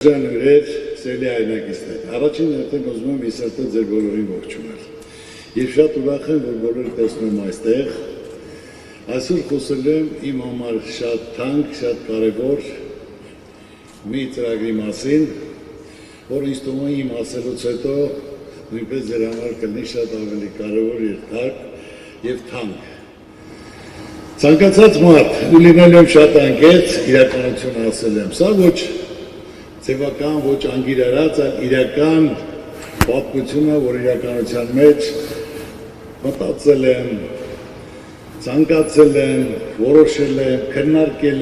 Ժանուրեր, սելի այնակիստներ, առաջին ներտենք ուզում եմ իսարտը ձեր բոլորին ողջունել և շատ ուրախ եմ, որ բոլորը տեսնում եմ այստեղ այսօր խոսել եմ իմ համար շատ թանկ, շատ կարևոր մի ծրագրի մասին, որ ինձ թվում է իմ ասելուց հետո նույնպես ձեր համար կլինի շատ ավելի կարևոր և թանկ Ցանկացած մարդ ու լինելու եմ շատ անկեղծ իրականությունը ասել եմ, սա ոչ Ձևական ոչ անգիրարած, այլ իրական պատմությունը, որ իրականության մեջ մտածել եմ, ցանկացել եմ, որոշել եմ, քննարկել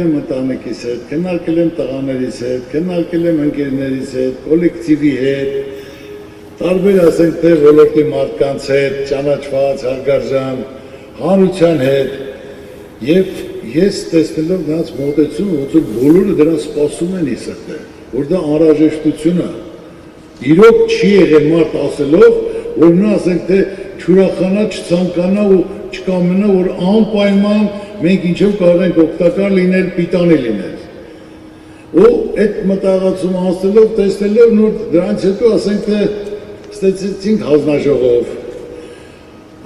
եմ ընտանիքիս հետ, քննարկել եմ տղաներիս հետ, քննարկել եմ ընկերներից հետ, կոլեկտիվի հետ, տարբեր ասենք թե ոլորտի մարդկանց հետ, ճանաչված, հարգարժան, հանրության հետ և ես տեսնելով նրանց մոտեցում, ոնց որ բոլորը դրան սպասում են իսրտել, որ դա անհրաժեշտություն է, իրոք չի եղել մարդ ասելով, որ նա ասենք թե չուրախանա, չցանկանա ու չկամենա, որ անպայման մենք ինչով կարող ենք օգտակար լինել, պիտանի լինել։ Ու այդ մտահղացումը ասելով, տեսնելով նոր դրանից հետո ասենք թե ստեցեցինք հանձնաժողով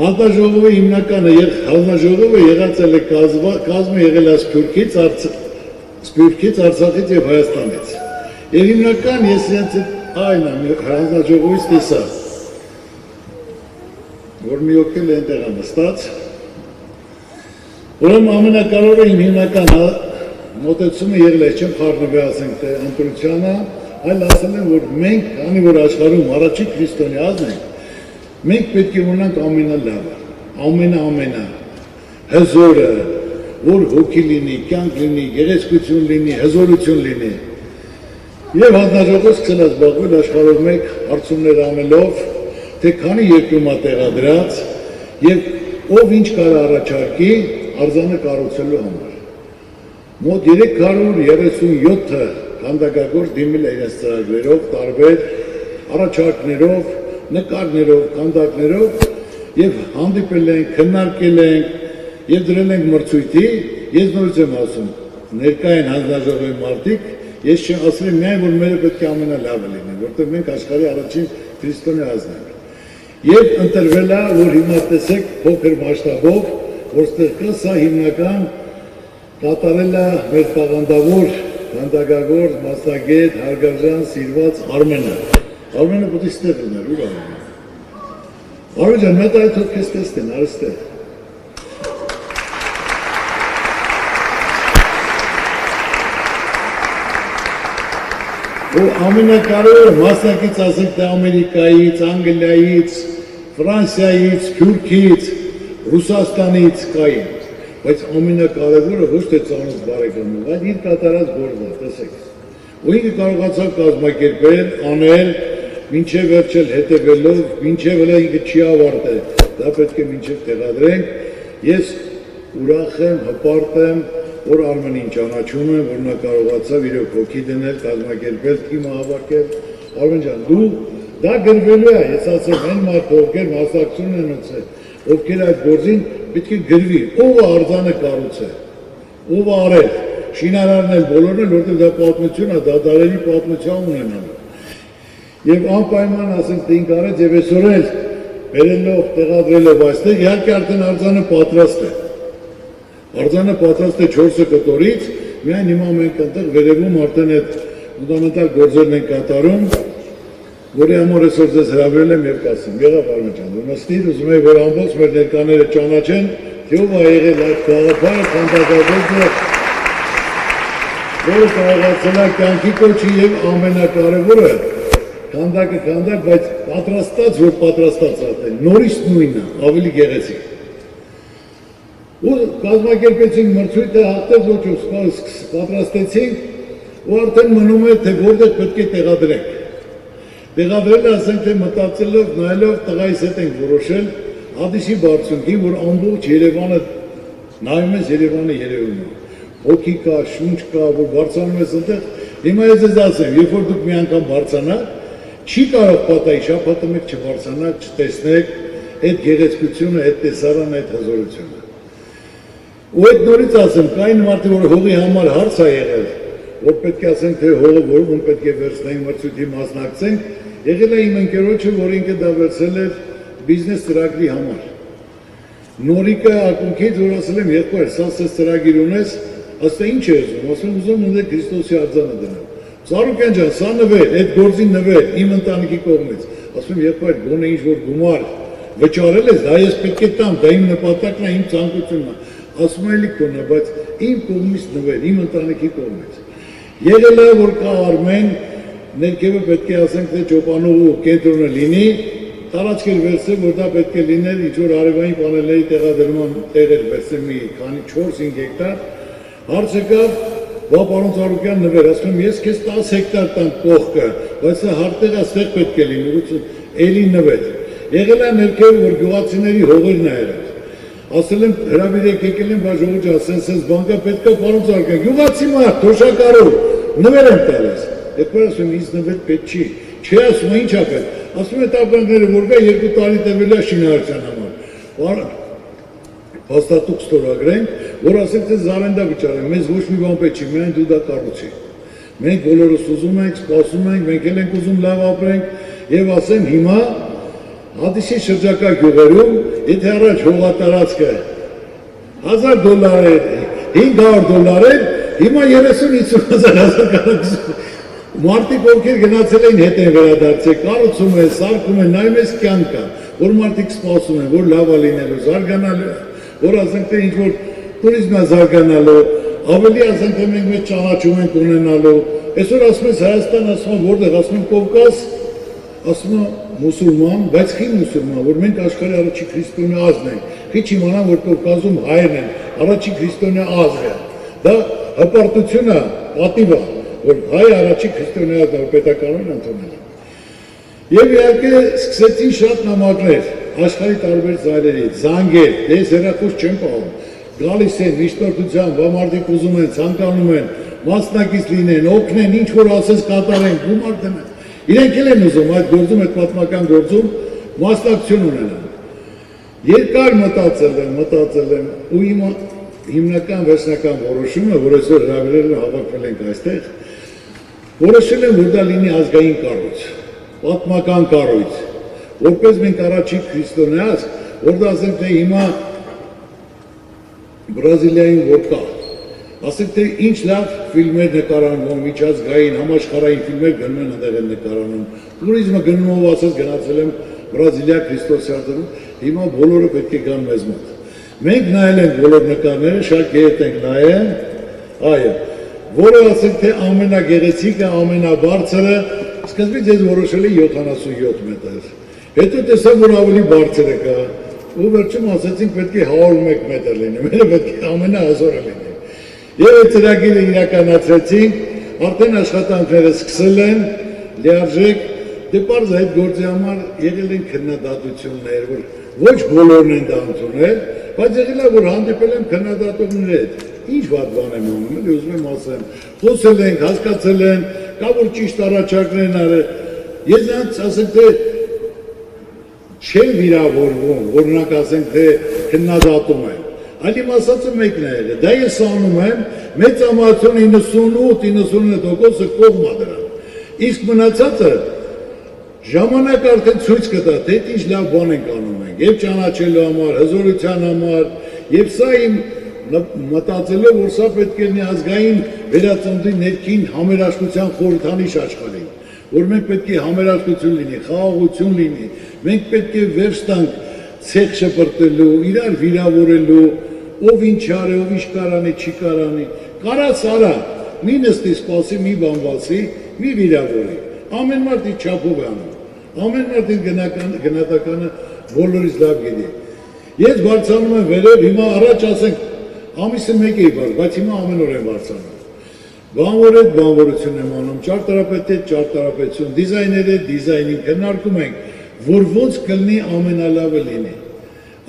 Հանձնաժողովի հիմնականը հանձնաժողովը եղած է կազմը եղել է Սփյուռքից, Արցախից և Հայաստանից։ Եվ հիմնական ես իրենց այն հանձնաժողովից տեսա, որ մի օգնել է այնտեղ նստած, ուրեմն ամենակարևորը իմ հիմնական մոտեցումը եղել է, չեմ խառնվել ասենք թե ընտրությանը, այլ ասել եմ, որ մենք, քանի որ աշխարհում առաջին քրիստոնեազն ենք, մենք պետք է ունենանք ամենալավը, ամենա հզորը, որ հոգի լինի, կյանք լինի, գեղեցկություն լինի, հզորություն լինի։ Եվ հանձնաժողովը սկսել է զբաղվել աշխարհով մեկ հարցումներ անելով, թե քանի երկրում է տեղադրած և ով ինչ կարող առաջարկի արձանը կառուցելու համար։ Մոտ 337 քանդակագործ դիմել է իրենց ծրագրերով, տարբեր առաջարկներով, նկարներով, քանդակներով և հանդիպել ենք, քննարկել ենք և դրել ենք մրցույթի, ես նորից եմ ասում, ներկա են հանձնաժողովի մարդիկ, ես չեմ ասել եմ միայն, որ մերը պետք է ամենալավը լինի, որտեղ մենք աշխարհի առաջին քրիստոնեազն ենք։ Եվ ընտրվել է, որ հիմա տեսեք փոքր մասշտաբով, որ ստեղ կա, սա հիմնական կատարել է մեր տաղանդավոր, քանդակագործ, մասնագետ, հարգարժան, սիրված Արմենը։ Արմենը պետք է ստեղ լիներ, ուր Արմենը։ Արմեն ջան, մետ այդ հոտ քեզ տեսնեն, արստեղ։ Ու ամենակարևորը մասնակից ասենք թե Ամերիկայից, Անգլիայից, Ֆրանսիայից, Թուրքիից, Ռուսաստանից կային, բայց ամենակարևորը ոչ թե ծանոթ բարեկամով, այլ իր կատարած գործը, տեսեք։ Ու ինքը կարողացավ կազմակերպել, անել, մինչև վերջել հետևելով, մինչև հլը ինքը չի ավարտել, դա պետք է մինչև տեղադրենք, ես ուրախ եմ, հպարտ եմ, որ Արմենին ճանաչում եմ, որ նա կարողացավ իրոք հոգի դնել, կազմակերպել, թիմը հավաքել, Արմեն ջան, դու դա գրվելու է, ես ասեմ, այն մարդը, ովքեր մասնակցություն են ունեցել, ովքեր այդ գործին պետք է գրվի, ով է արձանը կառուցել, ով է արել, շինարարն էլ բոլորն էլ, որտեղ դա պատմություն է, դա դարերի պատմություն ունենալու։ Եվ անպայման ասենք թե ինք արեց և այսօր էլ բերելով, տեղադրելով այստեղ, իհարկե արդեն արձանը պատրաստ է։ Արձանը պատրաստ է 4 կտորից, միայն հիմա մենք այնտեղ վերևում արդեն այդ ֆունդամենտալ գործերն են կատարում, որի համար այսօր ձեզ հրավիրել եմ և կասեմ, եղավ Արմեն ջան, դու նստիր, ուզում եմ, որ ամբողջ մեր ներկաները ճանաչեն, թե ով է եղել այդ գաղափարը, քանդակագործը, որը կարողացել է կյանքի կոչի և ամենակարևորը քանդակը քանդակ, բայց պատրաստած, որ պատրաստած արդեն, նորից նույնն է, ավելի գեղեցիկ։ Ու կազմակերպեցինք մրցույթը, հաղթեց ոչով պատրաստեցինք ու արդեն մնում է, թե որտեղ պետք է տեղադրենք։ Տեղադրել ասենք, թե մտածելով, նայելով տղայիս հետ ենք որոշել Ադիսի բարձունքին, որ ամբողջ Երևանը, նայում ես Երևանը երևում է։ Հոգի կա, շունչ կա, որ բարձանում ես այնտեղ, հիմա ես ձեզ ասեմ, երբ որ դուք մի անգամ բարձանաք, չի կարող պատահի շաբաթը մեկ չբարձանաք, չտեսնեք այդ գեղեցկությունը, այդ տեսարանը, այդ հզորությունը։ Ու այդ նորից ասեմ, կային մարդը, որ հողի համար հարց է եղել, որ պետք է ասենք, թե հողը որում պետք է վերցնենք մրցույթի մասնակցենք, եղել է իմ ընկերոջը, որ ինքը դա վերցել էր բիզնես ծրագրի համար։ Նորիկը ակունքից, որ ասել եմ, եղբայր, սա սես ծրագիր ունես, ասել ինչ է ուզում ունեք Քրիստոսի արձանը դնել։ Սարուկյան ջան, սա նվեր, այդ գործի նվեր, իմ ընտանիքի կողմից։ Ասում եմ, եղբայր, գոնե ինչ-որ գումար վճարել ես, դա ես պետք է տամ, դա իմ նպատակն է, իմ ցանկությունն է։ Ասում եմ, էլի կոնա, բայց իմ կողմից նվեր, իմ ընտանիքի կողմից։ Եղել է, որ կա Արմեն, ներքևը պետք է ասենք, թե ճոպանուղու կենտրոնը լինի, տարածք էր վերցել, որ դա պետք է լիներ, ինչ-որ արևային պանելների տեղադրման տեղ էր վերցել մի քանի 4-5 հեկտար, հարցը կավ, բա պարոն Սարուկյան նվեր, ասում եմ, ես քեզ 10 հեկտար տամ կողքը, բայց սա հարտեղ աստեղ պետք է լինի, էլի նվեր։ Եղել է ներքևը, որ գյուղացիների հողերն է եղել։ Ասել եմ, հրավիրեք եկել եմ, բա ժողովուրդ ասենց բանկա պետք է պարոն Սարգսյան, գյուղացի մարդ, թոշակառու, նվեր եմ տալիս։ Եկբար ասում եմ, ինձ նվեր պետք չի, չէ ասում է, ինչ ա պետք։ Ասում է տապրանքները, որ կա 2 տարի տևել է շինարարության համար։ Հաստատուկ ստորագրենք, որ ասենք, թե զարենդա վճարենք, մեզ ոչ մի բան պետք չի, միայն դու դա կառուցի։ Մենք բոլորս ուզում ենք, սպասում ենք, մենք էլ ենք ուզում լավ ապրենք եւ ասեմ հիմա Հադիսի շրջակա գյուղերում, եթե առաջ հողատարածքը $1000 էր, $500 էր, հիմա 30-50,000 մարդիկ ովքեր գնացել են հետ են վերադարձել, կառուցում են, սարքում են, նայում ես կյանքը, որ մարդիկ սպասում են, որ լավ է լինելու, զարգանալու, որ ասենք թե ինչ-որ տուրիզմը զարգանալու, ավելի ասենք թե մենք մեծ ճանաչում ենք ունենալու, այսօր ասում ես Հայաստան, ասում եմ որտեղ, ասում եմ Կովկաս, ասում եմ մուսուլման, բայց խի մուսուլման, որ մենք աշխարհի առաջի քրիստոնյա ազգն ենք, խի չիմանան, որ Կովկասում հայերն են, առաջի քրիստոնյա ազգը, դա հպարտությունը, պատիվ է, որ հայ առաջի քրիստոնյա ազգը, որ պետականորեն ընդունել է։ Եվ իհարկե սկսեցին շատ նամակներ, աշխարհի տարբեր ծայրերից, զանգեր, դες հեռախոս չեն պահում, գալիս են միջնորդությամբ, մարդիկ ուզում են, ցանկանում են, մասնակից լինեն, օգնեն, ինչ որ ասես կատարեն, գումար դնեն։ Իրենք էլ են ուզում այդ գործում, այդ պատմական գործում մասնակցություն ունենան։ Երկար մտածել եմ ու իմ հիմնական վերջնական որոշումը, որ այսօր հրավիրել հավաքվել ենք այստեղ, որոշել եմ, որ դա լինի ազգային կառույց, պատմական կառույց, որպես մենք առաջի քրիստոնյա ազգ, որ դա ասենք թե հիմա Բրազիլիայում որ կա, ասենք թե ինչ լավ ֆիլմեր նկարահանվում, միջազգային, համաշխարհային ֆիլմեր գնում են այնտեղ են նկարահանում, տուրիզմը գնումով ասած գնացել եմ Բրազիլիա Քրիստոսի արձանում, հիմա բոլորը պետք է գան մեզ մոտ։ Մենք նայել ենք բոլոր նկարները, շատ գետ ենք նայել, այո, որը ասենք թե ամենագեղեցիկը, ամենաբարձրը, սկզբից ես որոշել եմ 77 մետր, հետո տեսա, որ ավելի բարձրը կա, ու վերջում ասեցինք պետք է 101 մետր լինի, մերը պետք է ամենահզորը լինի։ Եվ այդ ծրագիրը իրականացրեցինք, արդեն աշխատանքները սկսել են, լիարժեք, դե պարզ այդ գործի համար եղել են քննադատություններ, որ ոչ բոլորն են դա ընդունել, բայց եղել է, որ հանդիպել եմ քննադատողների հետ, ինչ վատ բան եմ անում, էլի ուզում եմ ասեմ, խոսել ենք, հասկացել են, կա որ ճիշտ առաջարկներ են արել, ես նրանց ասենք թե չեն վիրավորվում, օրինակ ասենք թե քննադատում են, այլ իմ ասածը մեկն է եղել, դա ես անում եմ, մեծամասնություն 98-99% կողմ է դրան, իսկ մնացածը ժամանակ արդեն ցույց կտա, թե ինչ լավ բան ենք անում ենք, եւ ճանաչելու համար, հզորության համար, եւ սա իմ մտածելով, որ սա պետք է լինի ազգային վերածննդի ներքին համերաշխության խորհրդանիշ աշխարհին, որ մենք պետք է համերաշխություն լինի, խաղաղություն լինի, մենք պետք է վերջ տանք ցեխ շպրտելու, իրար վիրավորելու, ով ինչ արի, ով ինչ կարանի, չի կարանի, կարած արա, մի նստի սպասի, մի բանվասի, մի վիրավորի, ամեն մարդ իր չափով է անում, ամեն մարդ իր գնահատականը բոլորից լավ գիտի։ Ես բարձրանում եմ վերև, հիմա առաջ ասենք, ամիսը մեկ էի բարձ, բայց հիմա ամեն օր եմ բարձրանում։ Բանվոր հետ բանվորություն եմ անում, ճարտարապետ հետ ճարտարապետություն, դիզայներ հետ դիզայնին քննարկում ենք, որ ոնց կլինի ամենալավը լինի։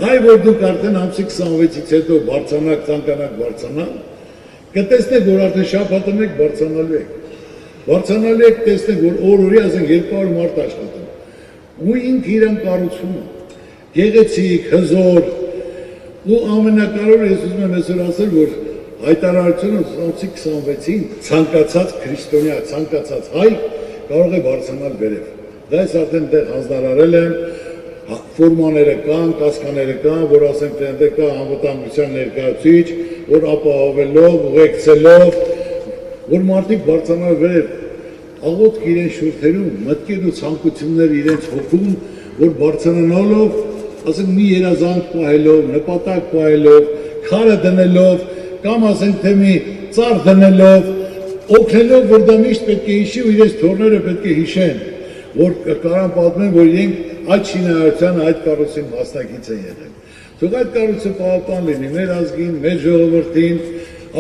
Այ որ դուք արդեն ամսի 26-ից հետո բարձրանաք, ցանկանաք բարձրանալ, կտեսնեք, որ արդեն շաբաթը մեկ բարձրանալու եք։ Բարձրանալու եք տեսնեք, որ օր-օրի ասենք 200 մարդ աշխատում։ Ու ինքը իրան կառուցվում է։ Գեղեցիկ, հզոր, ու ամենակարևորը ես ուզում եմ այսօր ասել, որ հայտարարությունը 26-ին ցանկացած քրիստոնյա, ցանկացած հայ կարող է բարձրանալ վերև։ Դա ես արդեն դեռ հանձնարարել եմ, ֆորմաները կան, կասկաները կան, որ ասենք թե այնտեղ կա անվտանգության ներկայացուցիչ, որ ապահովելով, ուղեկցելով, որ մարդիկ բարձրանալ վերև, աղոթք իրենց շուրթերում, մտքեր ու ցանկություններ իրենց հոգում, որ բարձրանալով, ասենք մի երազանք պահելով, նպատակ պահելով, քարը դնելով, կամ ասենք թե մի ծառ դնելով, օգնելով, որ դա միշտ պետք է հիշի ու իրենց թորները պետք է հիշեն, որ կարան պատմեն, որ իրենք այդ շինարարության, այդ կառույցի մասնակից են եղել։ Թող այդ կառույցը պահապան լինի մեր ազգին, մեր ժողովրդին,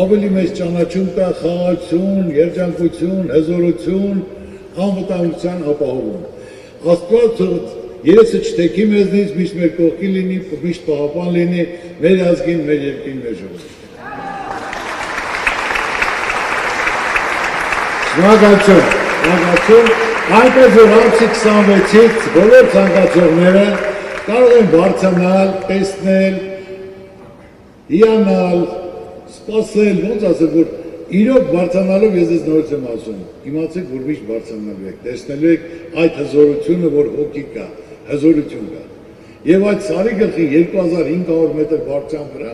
ավելի մեծ ճանաչում տա խաղաղություն, երջանկություն, հզորություն, անվտանգության ապահովում։ Աստված երեսը չթեքի մեզնից, միշտ մեր կողքին լինի, միշտ պահապան լինի, մեր ազգին, մեր երկրին, մեր ժողովրդին։ Շնորհակալություն։ Այնպես որ ամսի 26-ից բոլոր ցանկացողները կարող են բարձրանալ, տեսնել, հիանալ, սպասել, ոնց ասել, որ իրոք բարձրանալով ես ես նորից եմ ասում, իմացեք, որ միշտ բարձրանալու եք, տեսնելու եք այդ հզորությունը, որ հոգի կա, հզորություն կա։ Եվ այդ սարի գլխի 2500 մետր բարձրության վրա,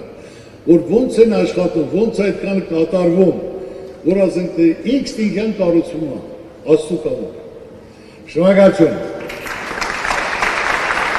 որ ոնց են աշխատում, ոնց այդքան կատարվում, որ ասենք թե ինքնին կառուցվում է, աստծո կամոք։ Շնորհակալություն։